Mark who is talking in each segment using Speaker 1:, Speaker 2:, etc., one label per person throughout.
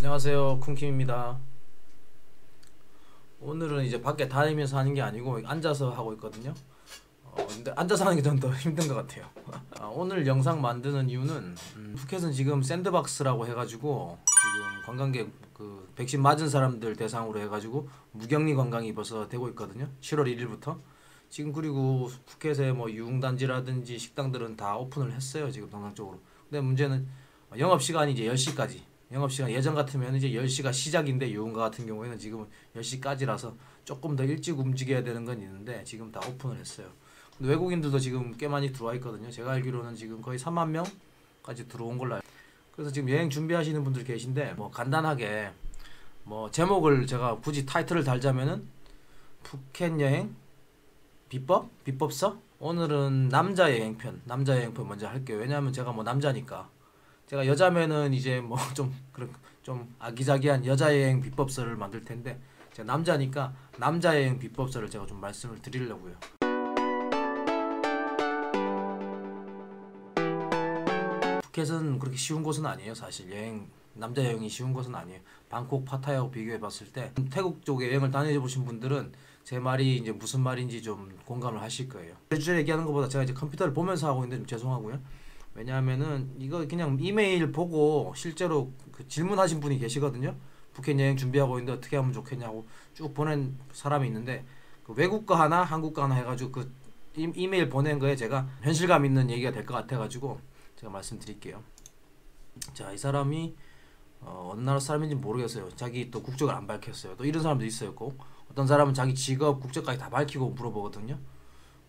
Speaker 1: 안녕하세요, 쿵킴입니다. 오늘은 이제 밖에 다니면서 하는 게 아니고 앉아서 하고 있거든요. 근데 앉아서 하는 게 좀 더 힘든 것 같아요. 오늘 영상 만드는 이유는 푸켓은 지금 샌드박스라고 해가지고 지금 관광객 그 백신 맞은 사람들 대상으로 해가지고 무격리 관광이 벌써 되고 있거든요. 7월 1일부터. 지금 그리고 푸켓의 뭐 유흥단지라든지 식당들은 다 오픈을 했어요. 지금 정상적으로. 근데 문제는 영업시간이 이제 10시까지. 영업시간 예전 같으면 이제 10시가 시작인데 유흥가 같은 경우에는 지금 10시까지라서 조금 더 일찍 움직여야 되는 건 있는데 지금 다 오픈을 했어요. 근데 외국인들도 지금 꽤 많이 들어와 있거든요. 제가 알기로는 지금 거의 3만 명까지 들어온 걸로 알고. 그래서 지금 여행 준비하시는 분들 계신데 뭐 간단하게 뭐 제목을 제가 굳이 타이틀을 달자면은 푸켓 여행 비법서? 오늘은 남자 여행편 먼저 할게요. 왜냐하면 제가 뭐 남자니까. 제가 여자면은 이제 뭐 좀 그런 좀 아기자기한 여자 여행 비법서를 만들 텐데 제가 남자니까 남자 여행 비법서를 제가 좀 말씀을 드리려고요. 푸켓은 그렇게 쉬운 곳은 아니에요. 사실 남자 여행이 쉬운 곳은 아니에요. 방콕 파타야하고 비교해 봤을 때 태국 쪽에 여행을 다녀 보신 분들은 제 말이 이제 무슨 말인지 좀 공감을 하실 거예요. 주제 얘기하는 것보다 제가 이제 컴퓨터를 보면서 하고 있는데 좀 죄송하고요. 왜냐하면은 이거 그냥 이메일 보고 실제로 그 질문하신 분이 계시거든요. 푸켓 여행 준비하고 있는데 어떻게 하면 좋겠냐고 쭉 보낸 사람이 있는데 그 외국 거 하나 한국 거 하나 해가지고 그 이메일 보낸 거에 제가 현실감 있는 얘기가 될 것 같아가지고 제가 말씀드릴게요. 자, 이 사람이 어느 나라 사람인지 모르겠어요. 자기 또 국적을 안 밝혔어요. 또 이런 사람도 있어요. 꼭 어떤 사람은 자기 직업, 국적까지 다 밝히고 물어보거든요.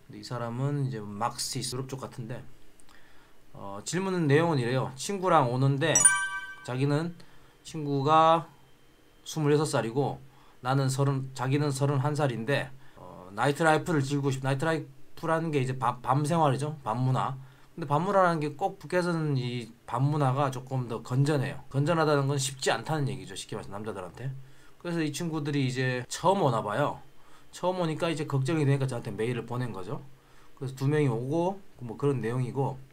Speaker 1: 근데 이 사람은 이제 막시스 유럽 쪽 같은데 질문 내용은 이래요. 친구랑 오는데 친구가 26살이고 자기는 31살인데 나이트 라이프를 즐기고 나이트 라이프라는 게 이제 밤 생활이죠. 밤 문화. 근데 밤 문화라는 게 꼭 푸켓은 이 밤 문화가 조금 더 건전해요. 건전하다는 건 쉽지 않다는 얘기죠. 쉽게 말해서 남자들한테. 그래서 이 친구들이 이제 처음 오나 봐요. 처음 오니까 이제 걱정이 되니까 저한테 메일을 보낸 거죠. 그래서 두 명이 오고 뭐 그런 내용이고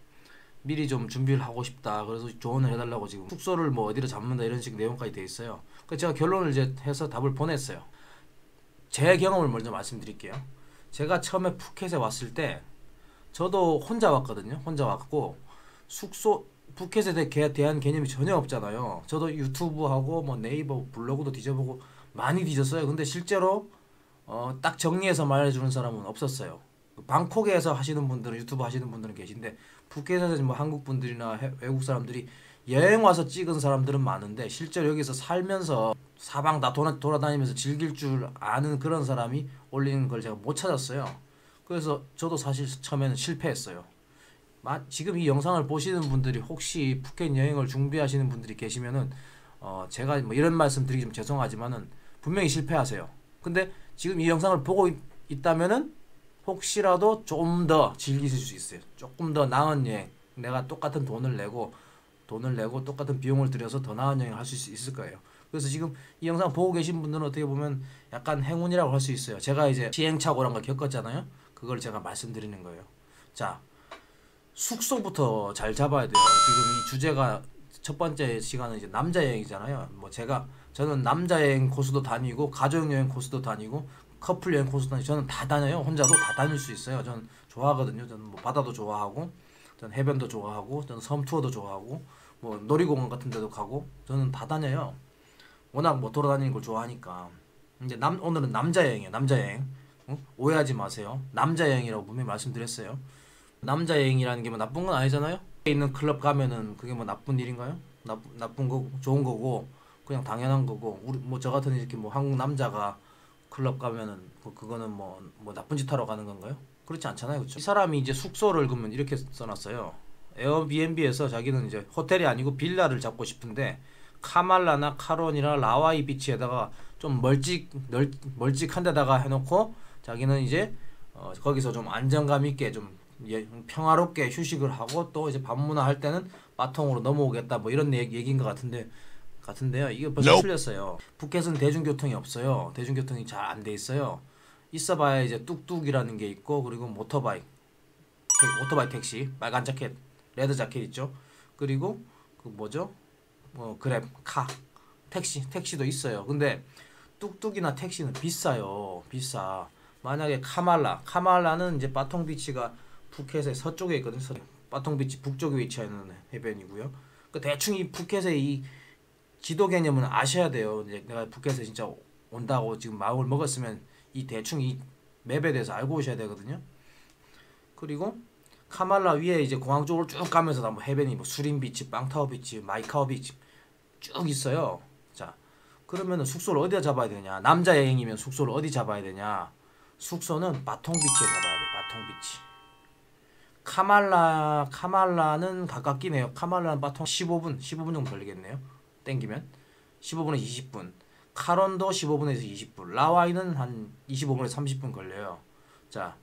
Speaker 1: 미리 좀 준비를 하고 싶다. 그래서 조언을 해달라고 지금 숙소를 뭐 어디로 잡는다 이런 식 내용까지 돼 있어요. 그래서 제가 결론을 이제 해서 답을 보냈어요. 제 경험을 먼저 말씀드릴게요. 제가 처음에 푸켓에 왔을 때 저도 혼자 왔거든요. 혼자 왔고 숙소 푸켓에 대한 개념이 전혀 없잖아요. 저도 유튜브하고 뭐 네이버 블로그도 뒤져보고 많이 뒤졌어요. 근데 실제로 딱 정리해서 말해주는 사람은 없었어요. 방콕에서 하시는 분들은 유튜브 하시는 분들은 계신데 푸켓에서 뭐 한국 분들이나 외국 사람들이 여행 와서 찍은 사람들은 많은데 실제로 여기서 살면서 사방 다 돌아다니면서 즐길 줄 아는 그런 사람이 올리는 걸 제가 못 찾았어요. 그래서 저도 사실 처음에는 실패했어요. 지금 이 영상을 보시는 분들이 혹시 푸켓 여행을 준비하시는 분들이 계시면은 제가 뭐 이런 말씀 드리기 좀 죄송하지만은 분명히 실패하세요. 근데 지금 이 영상을 보고 있다면은 혹시라도 좀 더 즐기실 수 있어요. 조금 더 나은 여행. 내가 똑같은 돈을 내고 똑같은 비용을 들여서 더 나은 여행을 할 수 있을 거예요. 그래서 지금 이 영상 보고 계신 분들은 어떻게 보면 약간 행운이라고 할 수 있어요. 제가 이제 시행착오란 걸 겪었잖아요. 그걸 제가 말씀드리는 거예요. 자, 숙소부터 잘 잡아야 돼요. 지금 이 주제가 첫 번째 시간은 이제 남자 여행이잖아요. 뭐 저는 남자 여행 코스도 다니고 가족 여행 코스도 다니고 커플 여행 코스도 다니고 저는 다 다녀요. 혼자도 다 다닐 수 있어요. 저는 좋아하거든요. 저는 뭐 바다도 좋아하고 저는 해변도 좋아하고 저는 섬 투어도 좋아하고 뭐 놀이공원 같은 데도 가고 저는 다 다녀요. 워낙 뭐 돌아다니는 걸 좋아하니까. 이제 오늘은 남자 여행이에요. 남자 여행. 오해하지 마세요. 남자 여행이라고 분명히 말씀드렸어요. 남자 여행이라는 게 뭐 나쁜 건 아니잖아요. 있는 클럽 가면은 그게 뭐 나쁜 일인가요? 나쁜 거고 좋은 거고 그냥 당연한 거고 우리 뭐 저 같은 이렇게 뭐 한국 남자가 클럽 가면은 그거는 뭐 나쁜 짓 하러 가는 건가요? 그렇지 않잖아요, 그렇죠? 이 사람이 이제 숙소를 그러면 이렇게 써놨어요. 에어비앤비에서 자기는 이제 호텔이 아니고 빌라를 잡고 싶은데 카말라나 카론이나 라와이 비치에다가 좀 멀찍한 데다가 해놓고 자기는 이제 거기서 좀 안정감 있게 좀 평화롭게 휴식을 하고 또 이제 밤문화 할 때는 바통으로 넘어오겠다 뭐 이런 얘기인 것 같은데요. 이게 벌써 틀렸어요. 푸켓은 대중교통이 없어요. 대중교통이 잘 안 돼 있어요. 있어봐야 이제 뚝뚝이라는 게 있고 그리고 오토바이 택시 빨간 자켓 레드 자켓 있죠. 그리고 그 뭐죠? 그랩 택시도 있어요. 근데 뚝뚝이나 택시는 비싸요. 비싸. 만약에 카말라는 이제 바통비치가 푸켓의 서쪽에 있거든요. 바통비치 북쪽에 위치하는 해변이고요. 그 대충 이 푸켓의 이 지도 개념은 아셔야 돼요. 이제 내가 푸켓에 진짜 온다고 지금 마음을 먹었으면 이 대충 이 맵에 대해서 알고 오셔야 되거든요. 그리고 카말라 위에 이제 공항 쪽으로 쭉 가면서 뭐 해변이 뭐 수림비치, 빵타오비치, 마이카오비치 쭉 있어요. 자, 그러면은 숙소를 어디다 잡아야 되냐? 남자 여행이면 숙소를 어디 잡아야 되냐? 숙소는 바통비치에 잡아야 돼. 바통비치. 카말라는 가깝긴 해요. 카말라는 바통 15분 정도 걸리겠네요. 땡기면 15분에서 20분. 카론도 15분에서 20분. 라와이는 한 25분에서 30분 걸려요. 자,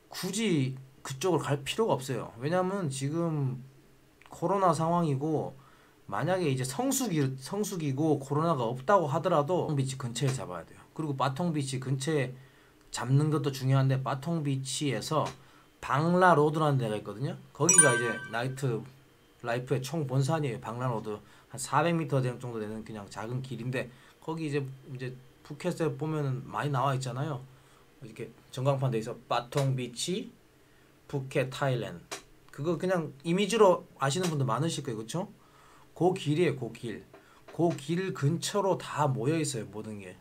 Speaker 1: 굳이 그쪽을 갈 필요가 없어요. 왜냐면 지금 코로나 상황이고 만약에 이제 성수기고 코로나가 없다고 하더라도 바통비치 근처에 잡아야 돼요. 그리고 바통비치 근처에 잡는 것도 중요한데 바통비치에서 방라 로드라는 데가 있거든요. 거기가 이제 나이트 라이프의 총 본산이에요. 방라 로드 한 400m 정도 되는 그냥 작은 길인데 거기 이제 푸켓에 보면은 많이 나와 있잖아요. 이렇게 전광판 돼 있어. 바통비치 푸켓 타일랜드. 그거 그냥 이미지로 아시는 분들 많으실 거예요. 그렇죠? 그 길이에요. 그 길 근처로 다 모여 있어요. 모든 게.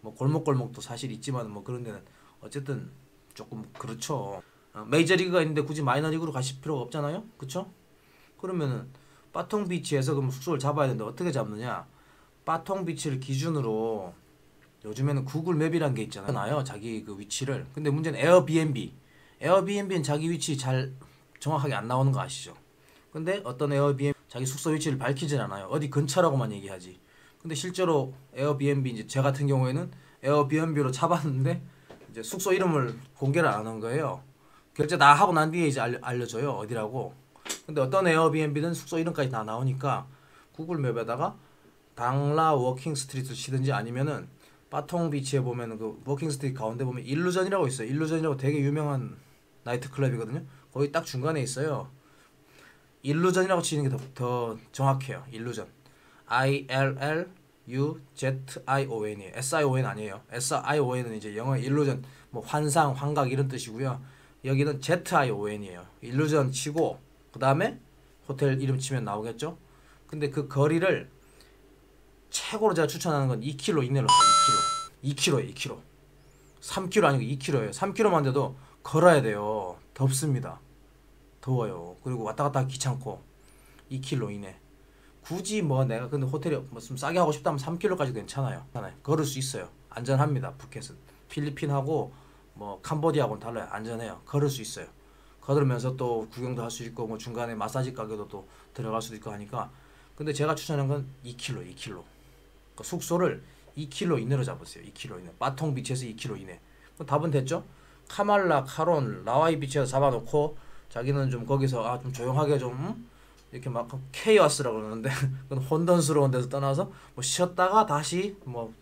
Speaker 1: 뭐 골목골목도 사실 있지만 뭐 그런 데는 어쨌든 조금 그렇죠. 메이저리그가 있는데 굳이 마이너리그로 가실 필요가 없잖아요. 그렇죠? 그러면은 바통비치에서 그럼 숙소를 잡아야 되는데 어떻게 잡느냐? 바통비치를 기준으로 요즘에는 구글 맵이란 게 있잖아요. 자기 그 위치를. 근데 문제는 에어비앤비는 자기 위치 잘 정확하게 안 나오는 거 아시죠? 근데 어떤 에어비앤비 자기 숙소 위치를 밝히진 않아요. 어디 근처라고만 얘기하지. 근데 실제로 에어비앤비 이제 제 같은 경우에는 에어비앤비로 잡았는데 이제 숙소 이름을 공개를 안 하는 거예요. 결제 다 하고 난 뒤에 이제 알려줘요. 어디라고. 근데 어떤 에어비앤비는 숙소 이름까지 다 나오니까 구글 맵에다가 방라 워킹 스트리트를 치든지 아니면은 바통비치에 보면은 그 워킹 스트리트 가운데 보면 일루전이라고 있어요. 일루전이라고 되게 유명한 나이트 클럽이거든요. 거기 딱 중간에 있어요. 일루전이라고 치는 게 더 정확해요. 일루전. ILLUZION이에요. SION 아니에요. SION은 이제 영어 일루전, 뭐 환상, 환각 이런 뜻이고요. 여기는 ZION이에요. 일루전 치고 그 다음에 호텔 이름 치면 나오겠죠. 근데 그 거리를 최고로 제가 추천하는 건 2km 이내로 써요. 2km. 2km. 3km 아니고 2km예요. 3km만 돼도 걸어야 돼요. 덥습니다. 더워요. 그리고 왔다 갔다 하기 귀찮고 2km 이내. 굳이 뭐 내가 근데 호텔에 뭐 좀 싸게 하고 싶다면 3km까지 괜찮아요. 걸을 수 있어요. 안전합니다. 푸켓은. 필리핀하고 뭐 캄보디아하고는 달라요. 안전해요. 걸을 수 있어요. 걸으면서 또 구경도 할 수 있고 뭐 중간에 마사지 가게도 또 들어갈 수도 있고 하니까. 근데 제가 추천한 건 2km. 그러니까 숙소를 2km 이내로 잡으세요. 2km 이내. 바통비치에서 2km 이내. 그럼 답은 됐죠? 카말라, 카론, 라와이 비치에서 잡아놓고 자기는 좀 거기서 좀 조용하게 좀 이렇게 막 케이오스라고 그러는데 그건 혼돈스러운 데서 떠나서 뭐 쉬었다가 다시 뭐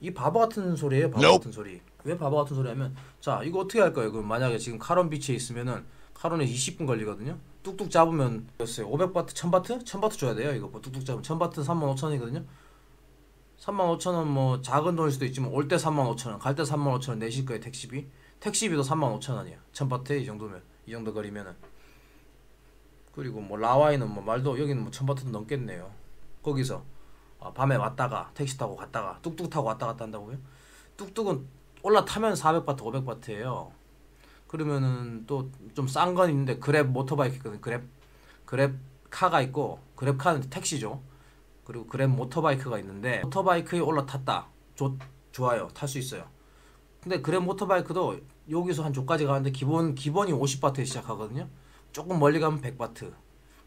Speaker 1: 이 바보 같은 소리예요. 바보 같은 소리. 왜 바보 같은 소리 하면 자 이거 어떻게 할 거예요? 그럼 만약에 지금 카론 비치에 있으면은 카론에 20분 걸리거든요. 뚝뚝 잡으면 500바트, 1000바트? 1000바트 줘야 돼요. 이거 뭐 뚝뚝 잡으면 1000바트 35,000원이거든요. 35,000원 뭐 작은 돈일 수도 있지만 올 때 35,000원, 갈 때 35,000원 내실 거예요. 택시비도 35,000원이야. 1000바트에 이 정도면 이 정도 거리면은. 그리고 뭐 라와이는 뭐 말도 여기는 뭐 1000바트도 넘겠네요. 거기서 밤에 왔다가 택시 타고 갔다가 뚝뚝 타고 왔다 갔다 한다고요? 뚝뚝은 올라타면 400바트, 500바트예요. 그러면은 또 좀 싼 건 있는데 그랩 모터바이크 있거든. 그랩 카가 있고 그랩 카는 택시죠. 그리고 그랩 모터바이크가 있는데 모터바이크에 올라탔다. 좋아요. 탈 수 있어요. 근데 그랩 모터바이크도 여기서 한 저까지 가는데 기본이 50바트에 시작하거든요. 조금 멀리 가면 100바트.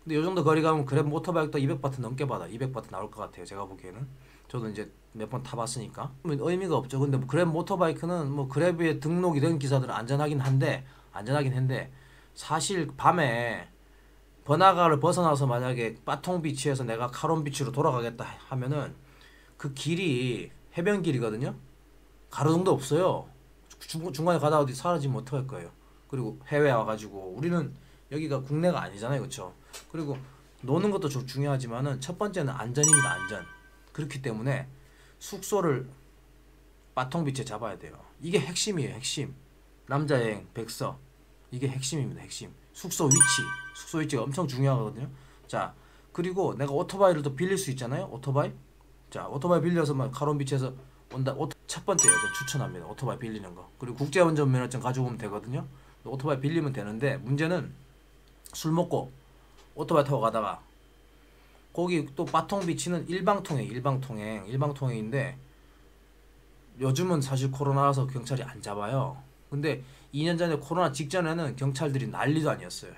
Speaker 1: 근데 요 정도 거리 가면 그랩 모터바이크도 200바트 넘게 받아. 200바트 나올 것 같아요. 제가 보기에는. 저도 이제 몇 번 타봤으니까. 의미가 없죠. 근데 뭐 그랩 모터바이크는 뭐 그랩에 등록이 된 기사들은 안전하긴 한데 사실 밤에 버나가를 벗어나서 만약에 바통비치에서 내가 카론비치로 돌아가겠다 하면은 그 길이 해변길이거든요. 가로등도 없어요. 중간에 가다 어디 사라지면 어떡할 거예요. 그리고 해외 와가지고 우리는 여기가 국내가 아니잖아요. 그렇죠? 그리고 노는 것도 중요하지만은 첫 번째는 안전입니다. 안전. 그렇기 때문에 숙소를 바통비치에 잡아야 돼요. 이게 핵심이에요. 핵심. 남자여행 백서 이게 핵심입니다. 핵심. 숙소 위치가 엄청 중요하거든요. 자, 그리고 내가 오토바이를 또 빌릴 수 있잖아요. 오토바이. 자, 오토바이 빌려서 막 카론비치에서 온다. 첫 번째요. 저 추천합니다. 오토바이 빌리는 거. 그리고 국제운전면허증 가지고 오면 되거든요. 오토바이 빌리면 되는데 문제는 술 먹고 오토바이 타고 가다가 거기 또 바통비치는 일방통행인데 요즘은 사실 코로나라서 경찰이 안 잡아요. 근데 2년 전에 코로나 직전에는 경찰들이 난리도 아니었어요.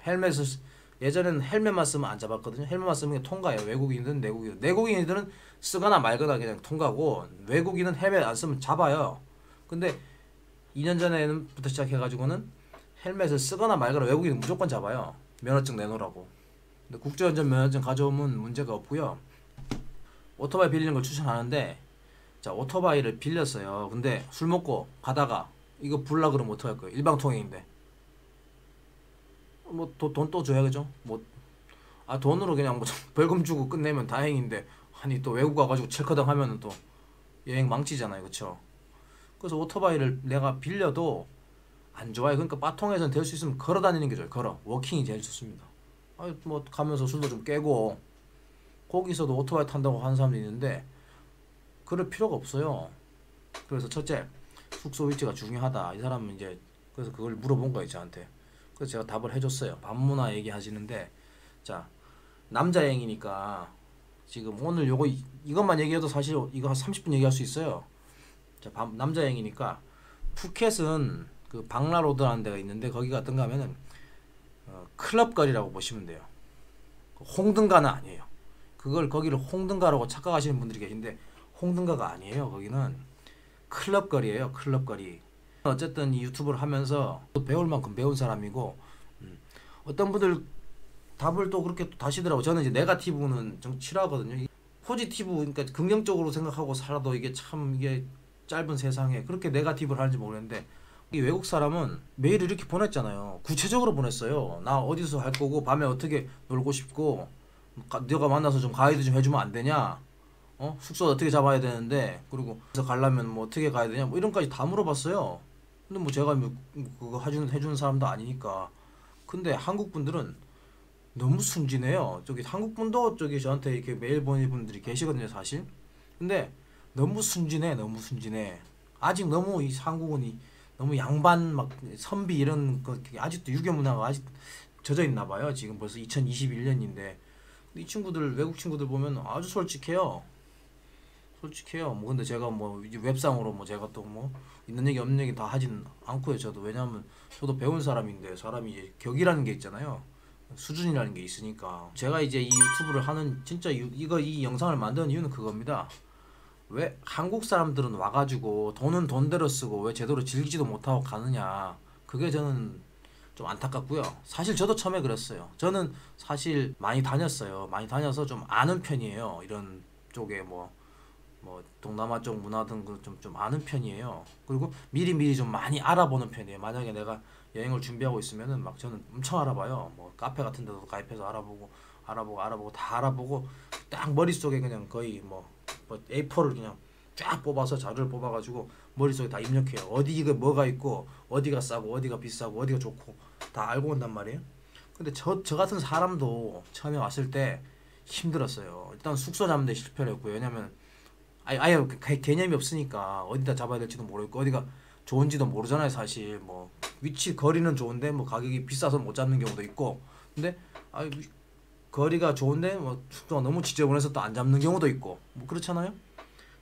Speaker 1: 예전에는 헬멧만 쓰면 안 잡았거든요. 헬멧만 쓰면 통과해요. 외국인이든 내국인이든. 내국인들은 쓰거나 말거나 그냥 통과고 외국인은 헬멧 안 쓰면 잡아요. 근데 2년 전에부터 시작해가지고는 헬멧을 쓰거나 말거나 외국인은 무조건 잡아요. 면허증 내놓으라고. 근데 국제운전 면허증 가져오면 문제가 없고요. 오토바이 빌리는 걸 추천하는데 자, 오토바이를 빌렸어요. 근데 술 먹고 가다가 이거 불라 그러면 어떡할 거예요? 일방통행인데 뭐 돈 또 줘야 그죠? 뭐 돈으로 그냥 뭐 벌금 주고 끝내면 다행인데 아니 또 외국 가가지고 칠커당 하면은 또 여행 망치잖아요. 그쵸? 그래서 오토바이를 내가 빌려도 안 좋아요. 그러니까 바통에서는 될 수 있으면 걸어 다니는 게 좋아요. 걸어. 워킹이 제일 좋습니다. 뭐 가면서 술도 좀 깨고 거기서도 오토바이 탄다고 하는 사람도 있는데 그럴 필요가 없어요. 그래서 첫째, 숙소 위치가 중요하다. 이 사람은 이제 그래서 그걸 물어본 거예요, 저한테. 그래서 제가 답을 해줬어요. 밤문화 얘기하시는데, 자, 남자여행이니까 지금 오늘 이것만 얘기해도 사실 이거 한 30분 얘기할 수 있어요. 자, 남자여행이니까 푸켓은 그 방라로드라는 데가 있는데 거기 같은가 하면은 클럽거리라고 보시면 돼요. 홍등가는 아니에요. 거기를 홍등가라고 착각하시는 분들이 계신데 홍등가가 아니에요. 거기는 클럽거리예요. 클럽거리. 어쨌든 이 유튜브를 하면서 배울 만큼 배운 사람이고 어떤 분들 답을 또 그렇게 다시더라고. 저는 이제 네거티브는 좀 싫어하거든요. 포지티브 그러니까 긍정적으로 생각하고 살아도 이게 짧은 세상에 그렇게 네거티브를 하는지 모르겠는데 이 외국 사람은 메일을 이렇게 보냈잖아요. 구체적으로 보냈어요. 나 어디서 할 거고 밤에 어떻게 놀고 싶고 너가 만나서 좀 가이드 좀 해주면 안 되냐? 숙소 어떻게 잡아야 되는데 그리고 그래서 가려면 뭐 어떻게 가야 되냐? 뭐 이런까지 다 물어봤어요. 근데 뭐 제가 뭐 그거 해주는 사람도 아니니까. 근데 한국 분들은 너무 순진해요. 한국 분도 저한테 이렇게 메일 보내는 분들이 계시거든요, 사실. 근데 너무 순진해. 아직 너무 한국은 너무 양반 막 선비 이런 거 아직도 유교 문화가 아직 젖어 있나 봐요. 지금 벌써 2021년인데 이 친구들 외국 친구들 보면 아주 솔직해요. 뭐 근데 제가 뭐 웹상으로 뭐 제가 또 뭐 있는 얘기 없는 얘기 다 하진 않고요. 저도 왜냐하면 저도 배운 사람인데 사람이 이제 격이라는 게 있잖아요. 수준이라는 게 있으니까 제가 이제 이 유튜브를 하는 진짜 이 영상을 만드는 이유는 그겁니다. 왜 한국 사람들은 와가지고 돈은 돈대로 쓰고 왜 제대로 즐기지도 못하고 가느냐. 그게 저는 좀 안타깝고요. 사실 저도 처음에 그랬어요. 저는 사실 많이 다녔어요. 많이 다녀서 좀 아는 편이에요. 이런 쪽에 뭐 동남아 쪽 문화 등 좀 아는 편이에요. 그리고 미리 좀 많이 알아보는 편이에요. 만약에 내가 여행을 준비하고 있으면은 막 저는 엄청 알아봐요. 뭐 카페 같은 데도 가입해서 알아보고 다 알아보고 딱 머릿속에 그냥 거의 뭐 A4를 그냥 쫙 뽑아서 자료를 뽑아가지고 머릿속에 다 입력해요. 어디가 뭐가 있고 어디가 싸고 어디가 비싸고 어디가 좋고 다 알고 온단 말이에요. 근데 저 같은 사람도 처음에 왔을 때 힘들었어요. 일단 숙소 잡는 데 실패를 했고요. 왜냐면 아예 개념이 없으니까 어디다 잡아야 될지도 모르겠고 어디가 좋은지도 모르잖아요. 사실 뭐 위치 거리는 좋은데 뭐 가격이 비싸서 못 잡는 경우도 있고 근데 거리가 좋은데 뭐 숙소가 너무 지저분해서 또 안 잡는 경우도 있고 뭐 그렇잖아요.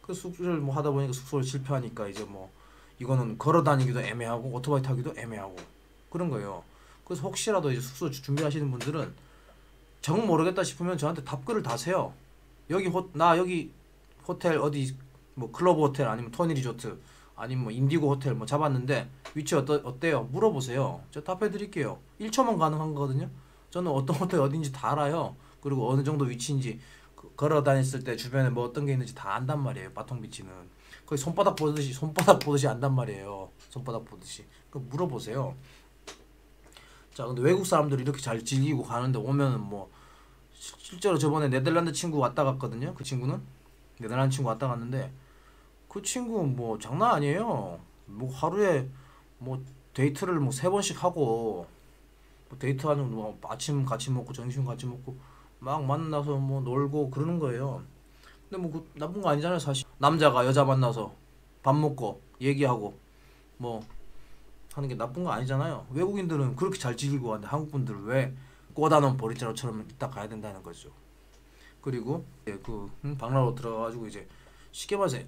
Speaker 1: 그 숙소를 뭐 하다 보니까 숙소를 실패하니까 이제 뭐 이거는 걸어 다니기도 애매하고 오토바이 타기도 애매하고 그런 거예요. 그래서 혹시라도 이제 숙소 준비하시는 분들은 정 모르겠다 싶으면 저한테 답글을 다세요. 여기 호텔 어디 뭐 클로버 호텔 아니면 토니 리조트 아니면 뭐 인디고 호텔 뭐 잡았는데 위치 어때요? 물어보세요. 제가 답해 드릴게요. 1초만 가능한 거거든요. 저는 어떤 호텔 어딘지 다 알아요. 그리고 어느 정도 위치인지 걸어 다녔을 때 주변에 뭐 어떤 게 있는지 다 안단 말이에요. 바통비치는 거의 손바닥 보듯이 안단 말이에요. 손바닥 보듯이. 그 물어보세요. 자, 근데 외국 사람들이 이렇게 잘 즐기고 가는데 오면은 뭐 실제로 저번에 네덜란드 친구 왔다 갔거든요. 그 친구는 네덜란드 친구 왔다 갔는데 그 친구 뭐 장난 아니에요. 뭐 하루에 뭐 데이트를 뭐 3번씩 하고 뭐 데이트하는 뭐 아침 같이 먹고 점심 같이 먹고 막 만나서 뭐 놀고 그러는 거예요. 근데 뭐 그 나쁜 거 아니잖아요 사실. 남자가 여자 만나서 밥 먹고 얘기하고 뭐 하는 게 나쁜 거 아니잖아요. 외국인들은 그렇게 잘 즐기고 가는데 한국 분들은 왜 꼬다놓은 보리자루처럼 이따 가야 된다는 거죠. 그리고 이제 그 방라로 들어가가지고 이제 쉽게 말해서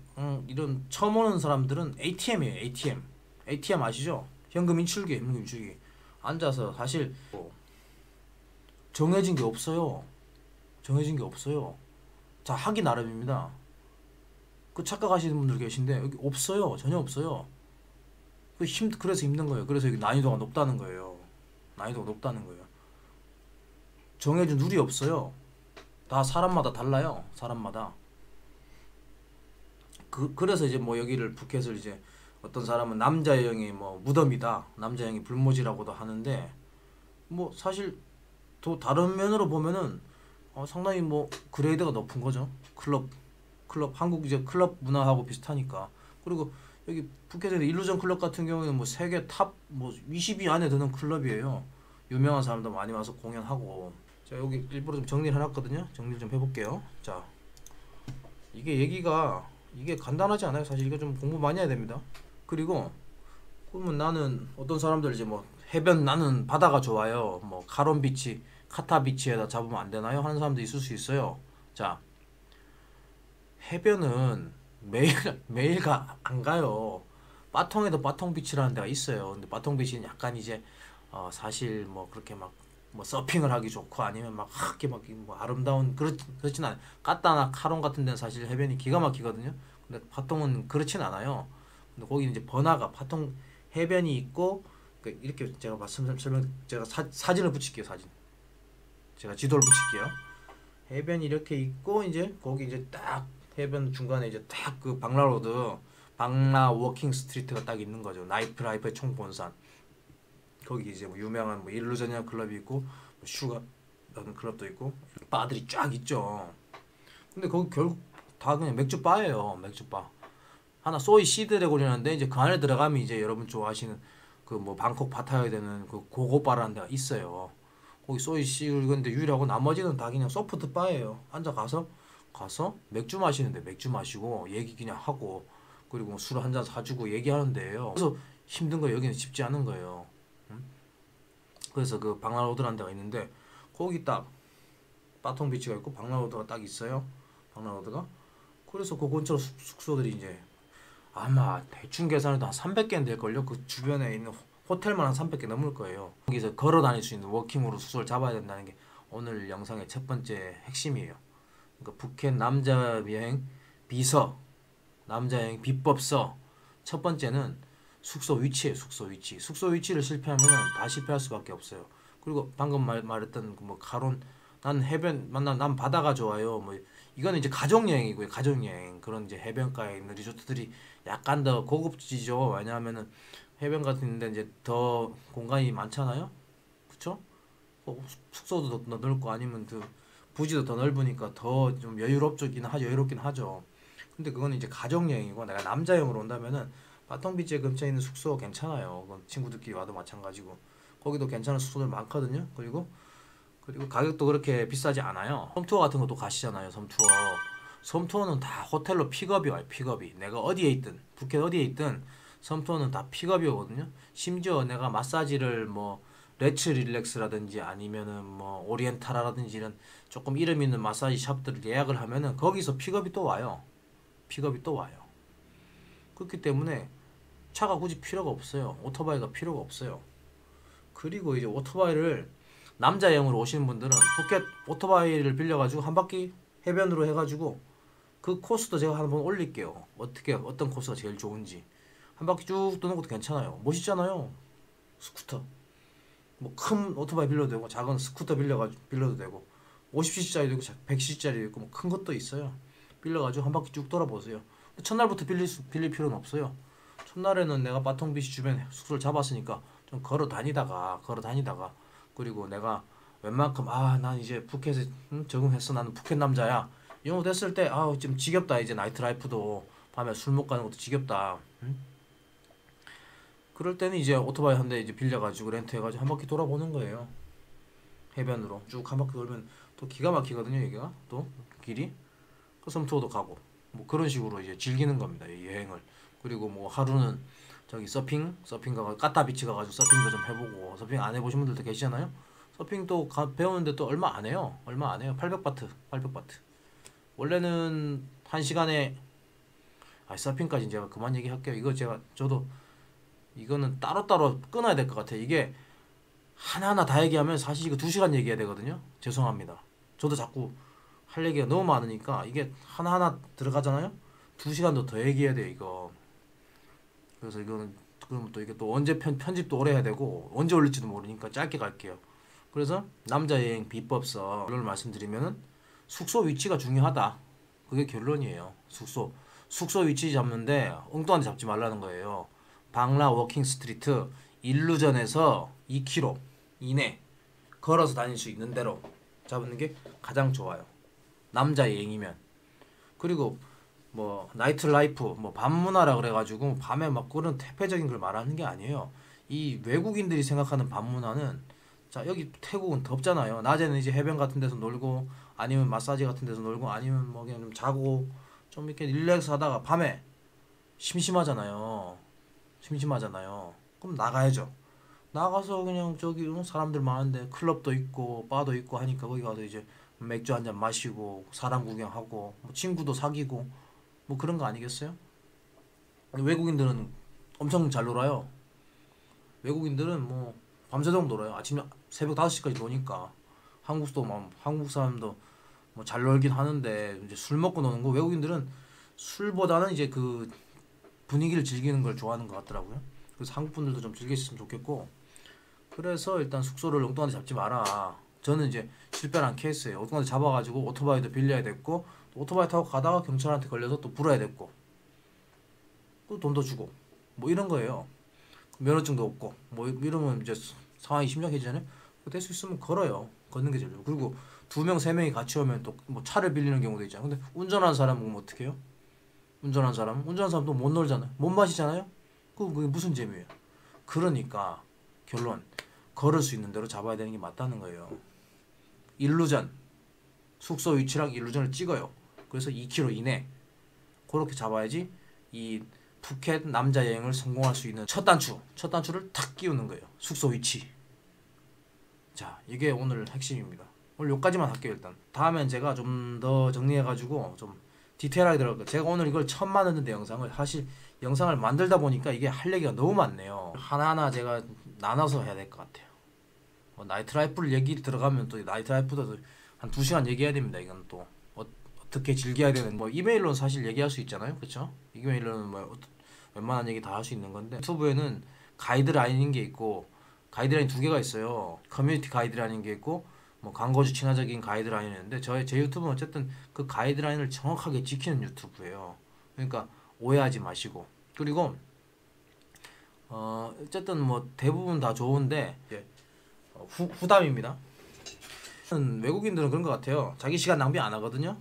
Speaker 1: 이런 처음 오는 사람들은 ATM이에요. ATM. ATM 아시죠? 현금 인출기, 현금 인출기. 앉아서 사실 뭐 정해진 게 없어요. 정해진 게 없어요. 자, 하기 나름입니다. 그 착각하시는 분들 계신데 여기 없어요. 전혀 없어요. 그래서 힘든 거예요. 그래서 여기 난이도가 높다는 거예요. 난이도가 높다는 거예요. 정해진 룰이 없어요. 다 사람마다 달라요. 사람마다. 그래서 이제 뭐 여기를 푸켓을 이제 어떤 사람은 남자형이 뭐 무덤이다. 남자형이 불모지라고도 하는데 뭐 사실 또 다른 면으로 보면은 상당히 뭐 그레이드가 높은 거죠. 클럽 한국 이제 클럽 문화하고 비슷하니까. 그리고 여기 푸켓의 일루전 클럽 같은 경우에는 뭐 세계 탑 뭐 20위 안에 드는 클럽이에요. 유명한 사람도 많이 와서 공연하고. 자, 여기 일부러 좀 정리를 해놨거든요. 정리 좀 해볼게요. 자, 이게 간단하지 않아요. 사실 이거 좀 공부 많이 해야 됩니다. 그리고 그러면 나는 어떤 사람들 이제 뭐 해변 나는 바다가 좋아요. 뭐 카론 비치, 카타 비치에다 잡으면 안 되나요? 하는 사람도 있을 수 있어요. 자, 해변은 매일 매일 안 가요. 빠통에도 빠통 비치라는 데가 있어요. 근데 빠통 비치는 약간 이제 사실 뭐 그렇게 막 뭐 서핑을 하기 좋고 아니면 막 이렇게 막뭐 아름다운 그렇진 않아요. 까따나 카론 같은 데는 사실 해변이 기가 막히거든요. 근데 파통은 그렇진 않아요. 근데 거기 이제 번화가 파통 해변이 있고 그 이렇게 제가 설명 제가 사진을 붙일게요. 사진 제가 지도를 붙일게요. 해변이 이렇게 있고 이제 거기 이제 딱 해변 중간에 이제 딱 그 방라로드 방라 워킹 스트리트가 딱 있는 거죠. 나이프 라이프의 총본산. 거기 이제 뭐 유명한 뭐 일루전이라는 클럽이 있고 뭐 슈가라는 클럽도 있고 바들이 쫙 있죠. 근데 거기 결국 다 그냥 맥주 바예요. 맥주 바. 하나 소이 시드래곤이라는데 이제 그 안에 들어가면 이제 여러분 좋아하시는 그 뭐 방콕 바타야에 되는 그 고고 바라는 데가 있어요. 거기 소이 시드래곤인데 유일하고 나머지는 다 그냥 소프트 바예요. 앉아 가서 맥주 마시는데 맥주 마시고 얘기 그냥 하고 그리고 뭐 술 한 잔 사주고 얘기하는 데예요. 그래서 힘든 거예요. 여기는 쉽지 않은 거예요. 그래서 그 방라로드라는 데가 있는데 거기 딱 바통 비치가 있고 방라로드가 딱 있어요. 방라로드가. 그래서 그 근처 숙소들이 이제 아마 대충 계산해도 한 300개는 될걸요. 그 주변에 있는 호텔만 한 300개 넘을 거예요. 거기서 걸어 다닐 수 있는 워킹으로 숙소를 잡아야 된다는 게 오늘 영상의 첫 번째 핵심이에요. 그러니까 푸켓 남자 여행 비서, 남자 여행 비법서. 첫 번째는 숙소 위치예요. 숙소 위치. 숙소 위치를 실패하면 다 실패할 수밖에 없어요. 그리고 방금 말했던 뭐 가론 난 해변 난 바다가 좋아요. 뭐 이거는 이제 가족 여행이고요. 가족 여행. 그런 이제 해변가에 있는 리조트들이 약간 더 고급지죠. 왜냐하면은 해변 같은 데 이제 더 공간이 많잖아요. 그쵸? 숙소도 더 넓고 아니면 그 부지도 더 넓으니까 더 좀 여유롭긴 하죠. 근데 그건 이제 가족 여행이고 내가 남자형으로 온다면은 바통비치에 근처에 있는 숙소 괜찮아요. 그건 친구들끼리 와도 마찬가지고 거기도 괜찮은 숙소들 많거든요. 그리고 가격도 그렇게 비싸지 않아요. 섬투어 같은 것도 가시잖아요. 섬투어. 섬투어는 다 호텔로 픽업이 와요. 픽업이. 내가 어디에 있든 푸켓 어디에 있든 섬투어는 다 픽업이 오거든요. 심지어 내가 마사지를 뭐 레츠 릴렉스라든지 아니면은 뭐 오리엔탈라든지 이런 조금 이름 있는 마사지 샵들을 예약을 하면은 거기서 픽업이 또 와요. 픽업이 또 와요. 그렇기 때문에 차가 굳이 필요가 없어요. 오토바이가 필요가 없어요. 그리고 이제 오토바이를 남자형으로 오시는 분들은 푸켓 오토바이를 빌려가지고 한 바퀴 해변으로 해가지고 그 코스도 제가 한번 올릴게요. 어떤 코스가 제일 좋은지 한 바퀴 쭉 도는 것도 괜찮아요. 멋있잖아요. 스쿠터 뭐 큰 오토바이 빌려도 되고 작은 스쿠터 빌려도 되고 50cc짜리도 있고 100cc짜리도 있고 뭐 큰 것도 있어요. 빌려가지고 한 바퀴 쭉 돌아보세요. 첫날부터 빌릴 필요는 없어요. 첫날에는 내가 바통비치 주변에 숙소를 잡았으니까 좀 걸어 다니다가 그리고 내가 웬만큼 난 이제 푸켓에 적응했어. 나는 푸켓 남자야. 영어 됐을 때 아우 좀 지겹다 이제 나이트 라이프도 밤에 술 먹고 가는 것도 지겹다. 응? 그럴 때는 이제 오토바이 한 대 이제 빌려가지고 렌트해가지고 한 바퀴 돌아보는 거예요. 해변으로 쭉 한 바퀴 돌면 또 기가 막히거든요 여기가 또 길이. 그 섬투어도 가고 뭐 그런 식으로 이제 즐기는 겁니다 이 여행을. 그리고 뭐 하루는 저기 서핑 가가 까따 비치 가가지고 서핑도 좀 해보고. 서핑 안 해보신 분들도 계시잖아요. 서핑도 배우는데 또 얼마 안 해요. 얼마 안 해요. 800바트 800바트. 원래는 한 시간에 서핑까지 제가 그만 얘기할게요. 이거 저도 이거는 따로따로 끊어야 될 것 같아요. 이게 하나하나 다 얘기하면 사실 이거 2시간 얘기해야 되거든요. 죄송합니다. 저도 자꾸 할 얘기가 너무 많으니까 이게 하나하나 들어가잖아요. 2시간도 더 얘기해야 돼요 이거. 그래서 이거는 그럼 또 이게 또 언제 편집도 오래 해야 되고 언제 올릴지도 모르니까 짧게 갈게요. 그래서 남자 여행 비법서를 말씀드리면은 숙소 위치가 중요하다. 그게 결론이에요. 숙소 위치 잡는데 엉뚱한 데 잡지 말라는 거예요. 방라 워킹 스트리트 일루전에서 2km 이내 걸어서 다닐 수 있는 대로 잡는 게 가장 좋아요. 남자 여행이면. 그리고 뭐 나이트 라이프 뭐 밤문화라 그래가지고 밤에 막 그런 퇴폐적인 걸 말하는 게 아니에요. 이 외국인들이 생각하는 밤문화는 자 여기 태국은 덥잖아요. 낮에는 이제 해변 같은 데서 놀고 아니면 마사지 같은 데서 놀고 아니면 뭐 그냥 좀 자고 좀 이렇게 릴렉스 하다가 밤에 심심하잖아요. 그럼 나가야죠. 나가서 그냥 저기 사람들 많은데 클럽도 있고 바도 있고 하니까 거기 가서 이제 맥주 한 잔 마시고 사람 구경하고 뭐 친구도 사귀고 뭐 그런 거 아니겠어요? 외국인들은 엄청 잘 놀아요. 외국인들은 뭐 밤새도록 놀아요. 아침 새벽 5시까지 노니까. 한국 사람도 뭐 잘 놀긴 하는데 이제 술 먹고 노는 거 외국인들은 술보다는 이제 그 분위기를 즐기는 걸 좋아하는 것 같더라고요. 그래서 한국 분들도 좀 즐기셨으면 좋겠고. 그래서 일단 숙소를 엉뚱한 데 잡지 마라. 저는 이제 실패한 케이스예요. 엉뚱한 데 잡아가지고 오토바이도 빌려야 됐고 또 오토바이 타고 가다가 경찰한테 걸려서 또 불어야 됐고 또 돈도 주고 뭐 이런 거예요. 면허증도 없고 뭐 이러면 이제 상황이 심각해지잖아요. 될 수 있으면 걸어요. 걷는 게 제일 좋고. 그리고 2명 3명이 같이 오면 또 뭐 차를 빌리는 경우도 있잖아요. 근데 운전하는 사람은 그럼 어떻게 해요? 운전하는 사람도 못 놀잖아요. 못 마시잖아요. 그게 무슨 재미예요? 그러니까 결론 걸을 수 있는 대로 잡아야 되는 게 맞다는 거예요. 일루전 숙소 위치랑 일루전을 찍어요. 그래서 2km 이내 그렇게 잡아야지 이 푸켓 남자 여행을 성공할 수 있는 첫 단추를 탁 끼우는 거예요. 숙소 위치. 자 이게 오늘 핵심입니다. 오늘 여기까지만 할게요. 일단 다음엔 제가 좀 더 정리해가지고 좀 디테일하게 들어갈 거예요. 제가 오늘 이걸 처음 만드는데 영상을 사실 영상을 만들다 보니까 이게 할 얘기가 너무 많네요. 하나하나 제가 나눠서 해야 될 것 같아요. 나이트 라이프를 얘기 들어가면 또 나이트 라이프도 한 2시간 얘기해야 됩니다. 이건 또 어떻게 즐겨야 되는 뭐 이메일로는 사실 얘기할 수 있잖아요. 그렇죠? 이메일로는 뭐 웬만한 얘기 다 할 수 있는 건데 유튜브에는 가이드라인인 게 있고 가이드라인 2개가 있어요. 커뮤니티 가이드라인인 게 있고 뭐 광고주 친화적인 가이드라인이 있는데 제 유튜브는 어쨌든 그 가이드라인을 정확하게 지키는 유튜브예요. 그러니까 오해하지 마시고. 그리고 어쨌든 뭐 대부분 다 좋은데 후담입니다. 외국인들은 그런 것 같아요. 자기 시간 낭비 안 하거든요.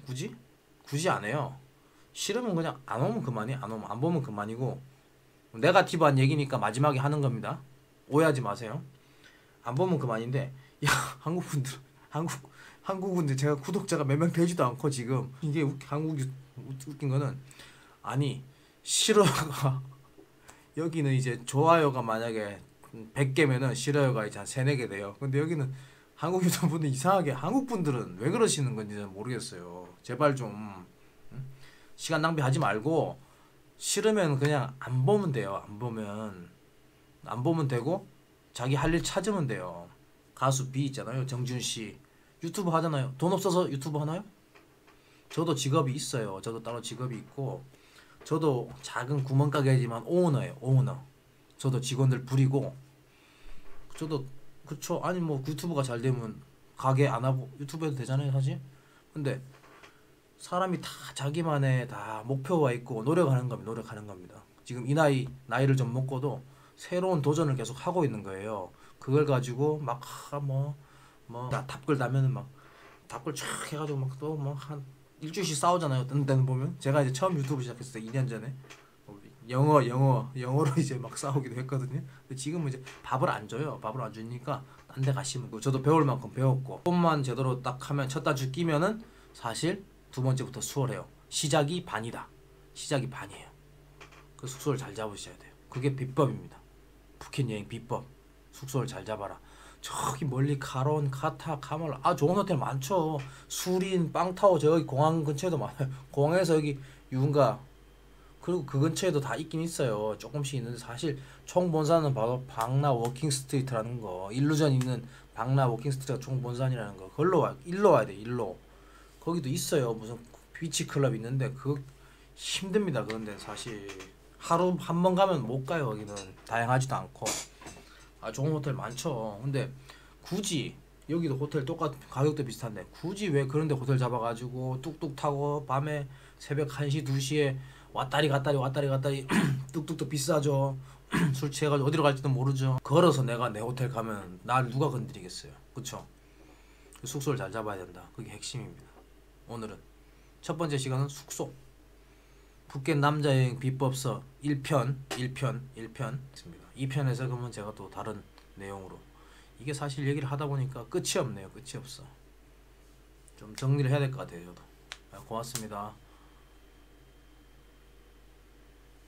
Speaker 1: 굳이 안 해요. 싫으면 그냥 안 오면 그만이. 안 보면 그만이고. 네가티브한 얘기니까 마지막에 하는 겁니다. 오해하지 마세요. 안 보면 그만인데 야 한국분들 제가 구독자가 몇 명 되지도 않고 지금 이게 웃긴 거는 아니 싫어요가 여기는 이제 좋아요가 만약에 100개면은 싫어요가 이제 한 3, 4개 돼요. 근데 여기는 한국 유튜브분들 이상하게 한국 분들은 왜 그러시는 건지 모르겠어요. 제발 좀 시간 낭비하지 말고 싫으면 그냥 안 보면 돼요. 안 보면 되고 자기 할 일 찾으면 돼요. 가수 B 있잖아요. 정준 씨 유튜브 하잖아요. 돈 없어서 유튜브 하나요? 저도 직업이 있어요. 저도 따로 직업이 있고 저도 작은 구멍가게지만 오너예요. 오너. 저도 직원들 부리고 저도 그쵸. 아니 뭐 유튜브가 잘 되면 가게 안 하고 유튜브 해도 되잖아요 사실. 근데 사람이 다 자기만의 다 목표가 있고 노력하는 겁니다. 지금 이 나이를 좀 먹고도 새로운 도전을 계속 하고 있는 거예요. 그걸 가지고 막 답글 다면은 막 답글 쫙 해가지고 막 또 막 한 일주일씩 싸우잖아요. 어떤 때는 보면 제가 이제 처음 유튜브 시작했을 때 2년 전에 영어로 이제 막 싸우기도 했거든요. 근데 지금은 이제 밥을 안 줘요. 밥을 안 주니까 딴 데 가시면 저도 배울 만큼 배웠고 수업만 제대로 딱 하면 첫 단추 끼면은 사실 두 번째부터 수월해요. 시작이 반이다. 시작이 반이에요. 그 숙소를 잘 잡으셔야 돼요. 그게 비법입니다. 푸켓 여행 비법. 숙소를 잘 잡아라. 저기 멀리 카론, 카타, 카몰 좋은 호텔 많죠. 수린, 빵타워 저기 공항 근처에도 많아요. 공항에서 여기 유흥가 그리고 그 근처에도 다 있긴 있어요. 조금씩 있는데 사실 총 본사는 바로 방나 워킹 스트리트라는 거. 일루전 있는 방나 워킹 스트리트가 총 본산이라는 거. 일로 와야 돼. 일로. 거기도 있어요. 무슨 비치 클럽 있는데 그 힘듭니다. 그런데 사실 하루 한 번 가면 못 가요. 거기는 다양하지도 않고. 좋은 호텔 많죠. 근데 굳이 여기도 호텔 똑같은 가격도 비슷한데 굳이 왜 그런데 호텔 잡아가지고 뚝뚝 타고 밤에 새벽 1시 2시에 왔다리 갔다리 뚝뚝뚝 비싸죠. 술 취해가지고 어디로 갈지도 모르죠. 걸어서 내가 내 호텔 가면 날 누가 건드리겠어요. 그쵸? 숙소를 잘 잡아야 된다. 그게 핵심입니다. 오늘은 첫 번째 시간은 숙소. 푸켓 남자여행 비법서 1편 있습니다. 2편에서 그러면 제가 또 다른 내용으로 이게 사실 얘기를 하다 보니까 끝이 없네요. 끝이 없어. 좀 정리를 해야 될 것 같아요. 저도. 고맙습니다.